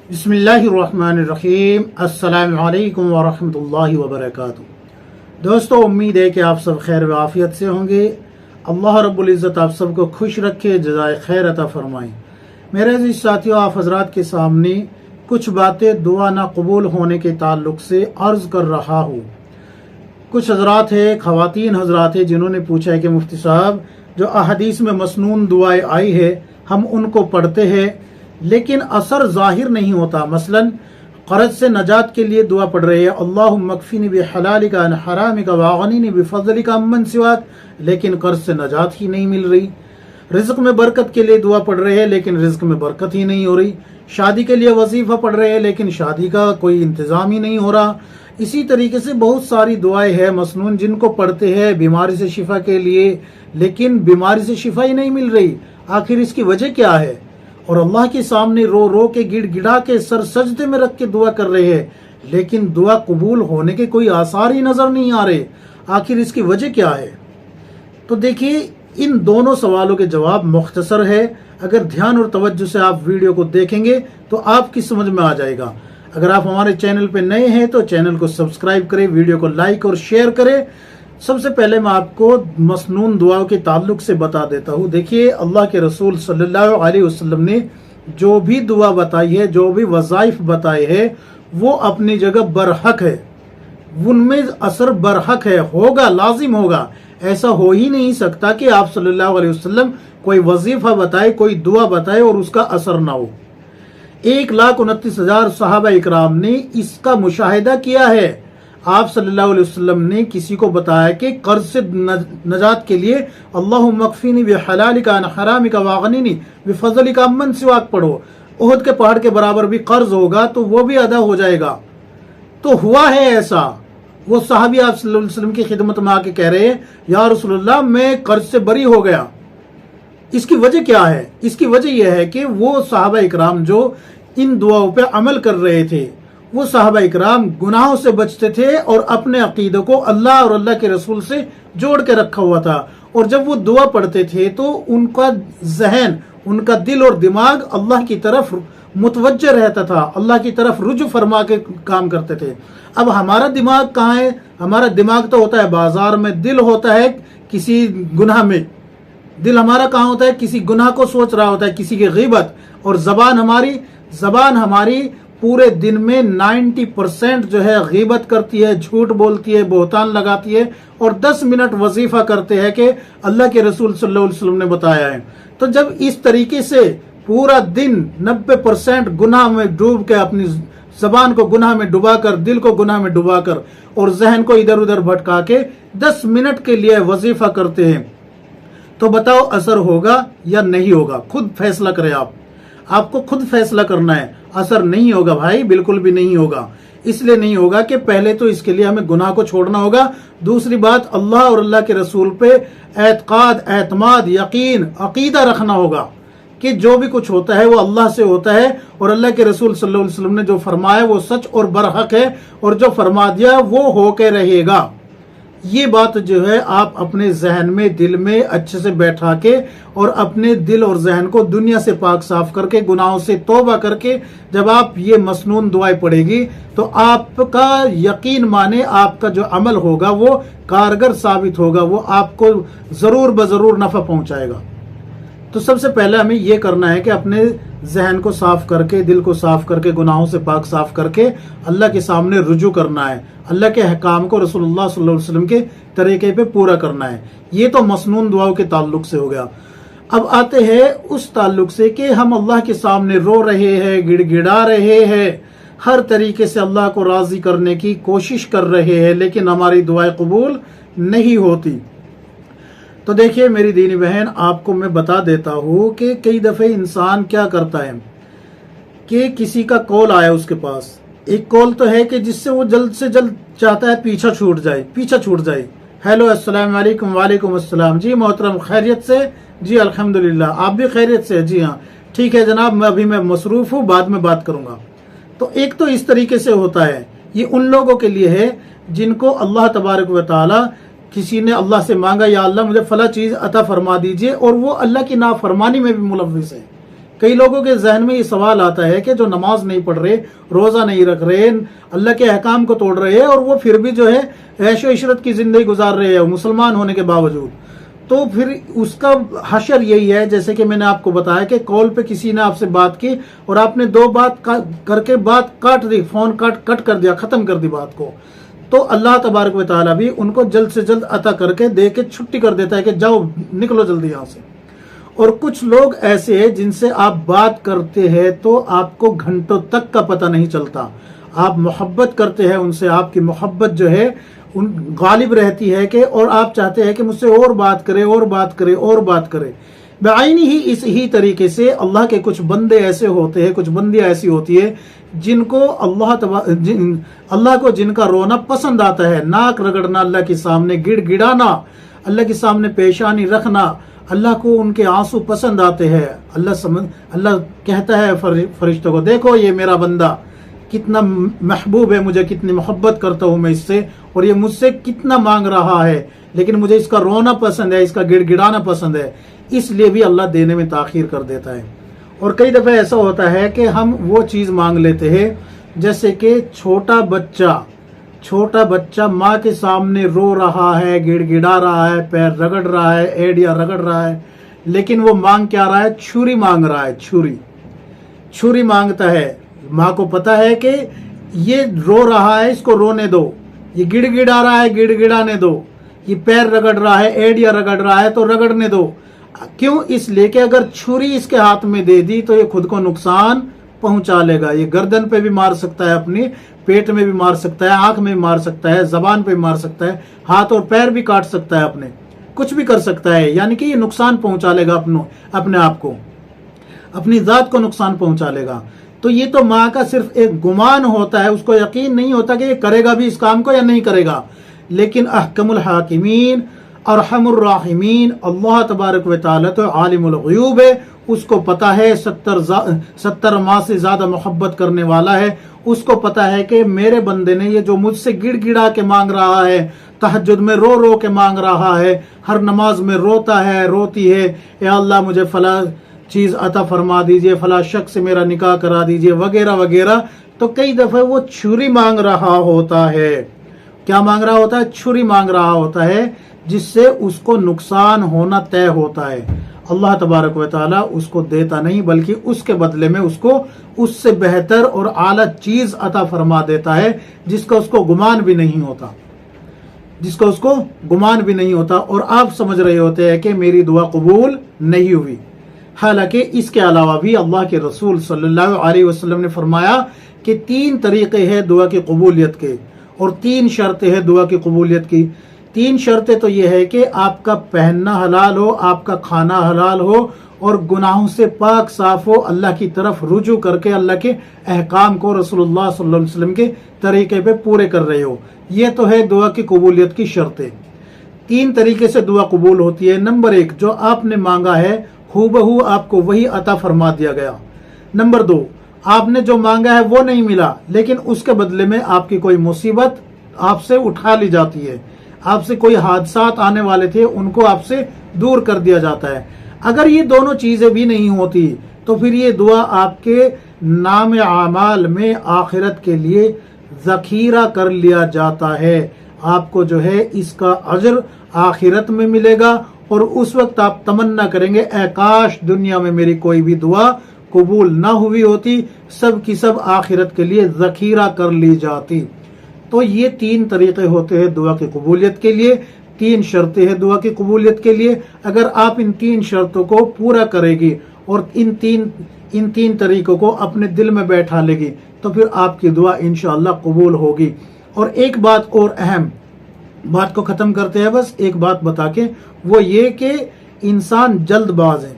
बिस्मिल्लाहिर्रहमानिर्रहीम। अस्सलाम वालेकुम वरहमतुल्लाहि वबरकातुहू। दोस्तों, उम्मीद है कि आप सब खैर व आफियत से होंगे। अल्लाह रब्बुल इज़्ज़त आप सबको खुश रखे, जज़ाए खैर अता फरमाएं। मेरे अज़ीज़ साथियों, आप हजरात के सामने कुछ बातें दुआ ना कबूल होने के ताल्लुक से अर्ज़ कर रहा हूँ। कुछ हजरात है, ख़वातीन हजरात है, जिन्होंने पूछा है कि मुफ्ती साहब, जो अहदीस में मसनून दुआएं आई है हम उनको पढ़ते हैं लेकिन असर जाहिर नहीं होता। मसलन कर्ज से नजात के लिए दुआ पढ़ रहे हैं, अल्लाहुम्मा मकफिनी बिहलालिका अन हरामिका वागनिनी बिफज़लिका अम्मन सिवाक, लेकिन कर्ज से नजात ही नहीं मिल रही। रिज़्क़ में बरकत के लिए दुआ पढ़ रहे हैं लेकिन रिज़्क़ में बरकत ही नहीं हो रही। शादी के लिए वजीफा पढ़ रहे हैं लेकिन शादी का कोई इंतज़ाम ही नहीं हो रहा। इसी तरीके से बहुत सारी दुआएं हैं मसनून जिनको पढ़ते हैं बीमारी से शिफा के लिए, लेकिन बीमारी से शिफा ही नहीं मिल रही। आखिर इसकी वजह क्या है? और अल्लाह के सामने रो रो के गिड़गिड़ा के सर सजदे में रख के दुआ कर रहे हैं, लेकिन दुआ कबूल होने के कोई आसार ही नजर नहीं आ रहे। आखिर इसकी वजह क्या है? तो देखिए, इन दोनों सवालों के जवाब मुख्तसर है। अगर ध्यान और तवज्जो से आप वीडियो को देखेंगे तो आपकी समझ में आ जाएगा। अगर आप हमारे चैनल पे नए हैं तो चैनल को सब्सक्राइब करें, वीडियो को लाइक और शेयर करें। सबसे पहले मैं आपको मसनून दुआओं के ताल्लुक से बता देता हूँ। देखिए, अल्लाह के रसूल सल्लल्लाहु अलैहि वसल्लम ने जो भी दुआ बताई है, जो भी वज़ाइफ बताए हैं, वो अपनी जगह बरहक है, उनमें असर बरहक है, होगा, लाजिम होगा। ऐसा हो ही नहीं सकता कि आप सल्लल्लाहु अलैहि वसल्लम कोई वजीफा बताए, कोई दुआ बताए और उसका असर ना हो। 1,29,000 सहाबा इकराम ने इसका मुशाहिदा किया है। आप सल्लल्लाहु अलैहि वसल्लम ने किसी को बताया कि कर्ज से नजात के लिए अल्लाहुम्मा मकफिनी बिहलालिका अन हरामिका वागनिनी बिफज़लिका अम्मन सिवाक पढ़ो। उहद के पहाड़ के बराबर भी कर्ज होगा तो वो भी अदा हो जाएगा। तो हुआ है ऐसा। वो साहबी आप सल्लल्लाहु अलैहि वसल्लम की खिदमत में आके कह रहे हैं, या रसूलुल्लाह, मैं कर्ज से बरी हो गया। इसकी वजह क्या है? इसकी वजह यह है कि वो सहाबा इकराम जो इन दुआओं पे अमल कर रहे थे, वो सहाबा इकराम गुनाहों से बचते थे और अपने अकीदों को अल्लाह और अल्लाह के रसूल से जोड़ के रखा हुआ था। और जब वो दुआ पढ़ते थे तो उनका जहन, उनका दिल और दिमाग अल्लाह की तरफ मुतवज्जह रहता था, अल्लाह की तरफ रुजू फरमा के काम करते थे। अब हमारा दिमाग कहाँ है? हमारा दिमाग तो होता है बाजार में, दिल होता है किसी गुनाह में। दिल हमारा कहाँ होता है? किसी गुनाह को सोच रहा होता है, किसी की गीबत। और जबान हमारी पूरे दिन में 90% जो है गीबत करती है, झूठ बोलती है, बोहतान लगाती है, और 10 मिनट वजीफा करते हैं कि अल्लाह के रसूल सल्लल्लाहु अलैहि वसल्लम ने बताया है। तो जब इस तरीके से पूरा दिन 90% गुनाह में डूब के, अपनी जबान को गुनाह में डुबाकर, दिल को गुनाह में डुबाकर और जहन को इधर उधर भटका के 10 मिनट के लिए वजीफा करते हैं, तो बताओ असर होगा या नहीं होगा? खुद फैसला करें। आपको खुद फैसला करना है। असर नहीं होगा भाई, बिल्कुल भी नहीं होगा। इसलिए नहीं होगा कि पहले तो इसके लिए हमें गुनाह को छोड़ना होगा। दूसरी बात, अल्लाह और अल्लाह के रसूल पे एतकाद, एतमाद, यकीन, अकीदा रखना होगा कि जो भी कुछ होता है वो अल्लाह से होता है और अल्लाह के रसूल सल्लल्लाहु अलैहि वसल्लम ने जो फरमाया वो सच और बरहक है, और जो फरमा दिया वो होके रहेगा। ये बात जो है आप अपने जहन में, दिल में अच्छे से बैठा के और अपने दिल और जहन को दुनिया से पाक साफ करके, गुनाहों से तौबा करके जब आप ये मसनून दुआएं पढ़ेगी तो आपका यकीन माने आपका जो अमल होगा वो कारगर साबित होगा, वो आपको जरूर बजरूर नफा पहुंचाएगा। तो सबसे पहले हमें ये करना है कि अपने जहन को साफ करके, दिल को साफ करके, गुनाहों से पाक साफ करके अल्लाह के सामने रुजू करना है। अल्लाह के अहकाम को रसूलुल्लाह सल्लल्लाहु अलैहि वसल्लम के तरीके पे पूरा करना है। ये तो मसनून दुआओं के ताल्लुक से हो गया। अब आते हैं उस ताल्लुक से कि हम अल्लाह के सामने रो रहे हैं, गिड़गिड़ा रहे हैं, हर तरीके से अल्लाह को राजी करने की कोशिश कर रहे हैं, लेकिन हमारी दुआएं कबूल नहीं होती। तो देखिए मेरी दीनी बहन, आपको मैं बता देता हूँ कि कई दफे इंसान क्या करता है कि किसी का कॉल आया उसके पास। एक कॉल तो है कि जिससे वो जल्द से जल्द चाहता है पीछा छूट जाए। हेलो, अस्सलाम वालेकुम। वालेकुम अस्सलाम। जी मोहतरम, खैरियत से? जी अल्हम्दुलिल्लाह। आप भी खैरियत से? जी हाँ, ठीक है जनाब, मैं मसरूफ हूँ, बाद में बात करूंगा। तो एक तो इस तरीके से होता है। ये उन लोगों के लिए है जिनको अल्लाह तबारक व तआला, किसी ने अल्लाह से मांगा, या अल्लाह मुझे फला चीज अता फरमा दीजिए, और वो अल्लाह की नाफरमानी में भी मुलव्विस है। کئی لوگوں کے ذہن میں یہ سوال آتا ہے کہ جو نماز نہیں پڑھ رہے، روزہ نہیں رکھ رہے، اللہ کے احکام کو توڑ رہے ہیں، اور وہ پھر بھی جو ہے عیش و عشرت کی زندگی گزار رہے ہیں مسلمان ہونے کے باوجود، تو پھر اس کا حشر یہی ہے جیسے کہ میں نے آپ کو بتایا کہ کال پہ کسی نے آپ سے بات کی اور آپ نے 2 بات کر کے بات کاٹ دی، فون کٹ کر دیا، ختم کر دی بات کو، تو اللہ تبارک و تعالیٰ بھی ان کو جلد سے جلد عطا کر کے دے کے چھٹی کر دیتا ہے کہ جاؤ نکلو جلدی یہاں سے۔ اور کچھ لوگ ایسے ہیں جن سے آپ بات کرتے ہیں تو آپ کو گھنٹوں تک کا پتہ نہیں چلتا، آپ محبت کرتے ہیں ان سے، آپ کی محبت جو ہے غالب رہتی ہے کہ اور آپ چاہتے ہیں کہ مجھ سے اور بات کرے اور بات کرے اور بات کرے۔ بعینی ہی اس ہی طریقے سے اللہ کے کچھ بندے ایسے ہوتے ہیں، کچھ بندیاں ایسی ہوتی ہے جن کو اللہ کو جن کا رونا پسند آتا ہے، ناک رگڑنا، اللہ کے سامنے گڑ گڑانا، اللہ کے سامنے پیشانی رکھنا، اللہ کو ان کے آنسو پسند آتے ہیں۔ اللہ کہتا ہے فرشتوں کو، دیکھو یہ میرا بندہ کتنا محبوب ہے مجھے، کتنی محبت کرتا ہوں میں اس سے، اور یہ مجھ سے کتنا مانگ رہا ہے، لیکن مجھے اس کا رونا پسند ہے، اس کا گڑ گڑانا پسند ہے، اس لیے بھی اللہ دینے میں تاخیر کر دیتا ہے۔ اور کئی دفعہ ایسا ہوتا ہے کہ ہم وہ چیز مانگ لیتے ہیں جیسے کہ چھوٹا بچہ ماں کے سامنے رو رہا ہے، گڑ گڑا رہا ہے، پیر رگڑ رہا ہے، ایڑیا رگڑ رہا ہے، لیکن وہ مانگ کیا رہا ہے؟ چھری مانگ رہا ہے، چھری مانگتا ہے۔ ماں کو پتا ہے کہ یہ رو رہا ہے، اس کو رونے دو، یہ گڑ گڑا رہا ہے، گڑ گڑانے دو، یہ پیر رگڑ رہا ہے، ایڑیا رگڑ رہا ہے، تو رگڑنے دو۔ کیوں؟ اس لیے کہ اگر چھری اس کے ہاتھ میں دے دی تو یہ خود کو نقصان پہنچا لے گا، یہ گردن پہ بھی مار سکتا ہے، اپنی پیٹ میں بھی مار سکتا ہے، آنکھ میں بھی مار سکتا ہے، زبان پہ بھی مار سکتا ہے، ہاتھ اور پیر بھی کاٹ سکتا ہے، اپنے کچھ بھی کر سکتا ہے، یعنی کہ یہ نقصان پہنچا لے گا اپنے آپ کو، اپنی ذات کو نقصان پہنچا لے گا۔ تو یہ تو ماں کا صرف ایک گمان ہوتا ہے، اس کو یقین نہیں ہوتا کہ یہ کرے گا بھی اس کام کو یا نہیں کرے گا، لیکن احکم الحاکمین ارحم الراحمین اللہ تبارک و تعالیٰ تو عالم الغیوب ہے، اس کو پتا ہے، 70 ماہ سے زیادہ محبت کرنے والا ہے، اس کو پتا ہے کہ میرے بندے نے یہ جو مجھ سے گڑ گڑا کے مانگ رہا ہے، تہجد میں رو رو کے مانگ رہا ہے، ہر نماز میں روتا ہے، روتی ہے، اے اللہ مجھے فلاں چیز عطا فرما دیجئے، فلاں شخص سے میرا نکاح کرا دیجئے، وغیرہ وغیرہ، تو کئی دفعہ وہ چھری مانگ رہا ہوتا ہے۔ کیا مانگ رہا ہوتا ہے؟ چھری مانگ رہا ہوتا ہے، جس سے اس کو نقصان ہونا طے ہوتا ہے۔ اللہ تبارک و تعالیٰ اس کو دیتا نہیں، بلکہ اس کے بدلے میں اس کو اس سے بہتر اور اعلیٰ چیز عطا فرما دیتا ہے، جس کا اس کو گمان بھی نہیں ہوتا، اور آپ سمجھ رہے ہوتے ہیں کہ میری دعا قبول نہیں ہوئی۔ حالانکہ اس کے علاوہ بھی اللہ کے رسول صلی اللہ علیہ وسلم نے فرمایا کہ 3 طریقے ہیں دعا کی قبولیت کے، اور 3 شرطیں ہیں دعا کی قبولیت کی۔ 3 شرطیں تو یہ ہے کہ آپ کا پہننا حلال ہو، آپ کا کھانا حلال ہو، اور گناہوں سے پاک صاف ہو، اللہ کی طرف رجوع کر کے اللہ کے احکام کو رسول اللہ صلی اللہ علیہ وسلم کے طریقے پہ پورے کر رہے ہو۔ یہ تو ہے دعا کی قبولیت کی شرطیں۔ 3 طریقے سے دعا قبول ہوتی ہے۔ نمبر 1، جو آپ نے مانگا ہے ہو بہو آپ کو وہی عطا فرما دیا گیا۔ نمبر 2، آپ نے جو مانگا ہے وہ نہیں ملا، لیکن اس کے بدلے میں آپ کی کوئی مصیبت آپ سے اٹھا لی جاتی ہے، آپ سے کوئی حادثات آنے والے تھے ان کو آپ سے دور کر دیا جاتا ہے۔ اگر یہ دونوں چیزیں بھی نہیں ہوتی تو پھر یہ دعا آپ کے نام اعمال میں آخرت کے لیے ذخیرہ کر لیا جاتا ہے، آپ کو جو ہے اس کا اجر آخرت میں ملے گا، اور اس وقت آپ تمنا کریں گے اے کاش دنیا میں میری کوئی بھی دعا قبول نہ ہوئی ہوتی، سب کی سب آخرت کے لیے ذخیرہ کر لی جاتی۔ تو یہ 3 طریقے ہوتے ہیں دعا کی قبولیت کے لیے، 3 شرطیں ہیں دعا کی قبولیت کے لیے۔ اگر آپ ان 3 شرطوں کو پورا کرے گی اور ان تین طریقوں کو اپنے دل میں بیٹھا لے گی تو پھر آپ کی دعا انشاءاللہ قبول ہوگی۔ اور ایک بات اور اہم بات کو ختم کرتے ہیں، بس ایک بات بتا کے، وہ یہ کہ انسان جلد باز ہے،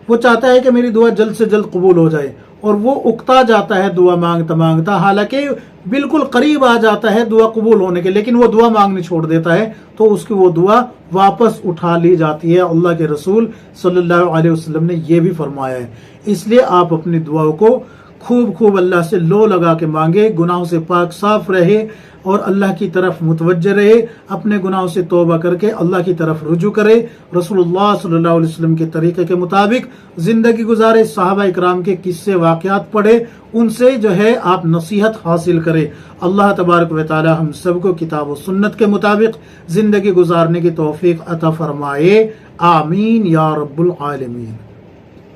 وہ چاہتا ہے کہ میری دعا جلد سے جلد قبول ہو جائے، اور وہ اکتا جاتا ہے دعا مانگتا مانگتا، حالانکہ بالکل قریب آ جاتا ہے دعا قبول ہونے کے، لیکن وہ دعا مانگنی چھوڑ دیتا ہے تو اس کی وہ دعا واپس اٹھا لی جاتی ہے۔ اللہ کے رسول صلی اللہ علیہ وسلم نے یہ بھی فرمایا ہے۔ اس لیے آپ اپنی دعاؤں کو خوب اللہ سے لو لگا کے مانگے، گناہوں سے پاک صاف رہے اور اللہ کی طرف متوجہ رہے، اپنے گناہوں سے توبہ کر کے اللہ کی طرف رجوع کرے، رسول اللہ صلی اللہ علیہ وسلم کے طریقے کے مطابق زندگی گزارے، صحابہ اکرام کے قصے واقعات پڑھے، ان سے جو ہے آپ نصیحت حاصل کرے۔ اللہ تبارک و تعالی ہم سب کو کتاب و سنت کے مطابق زندگی گزارنے کی توفیق عطا فرمائے، آمین یا رب العالمین۔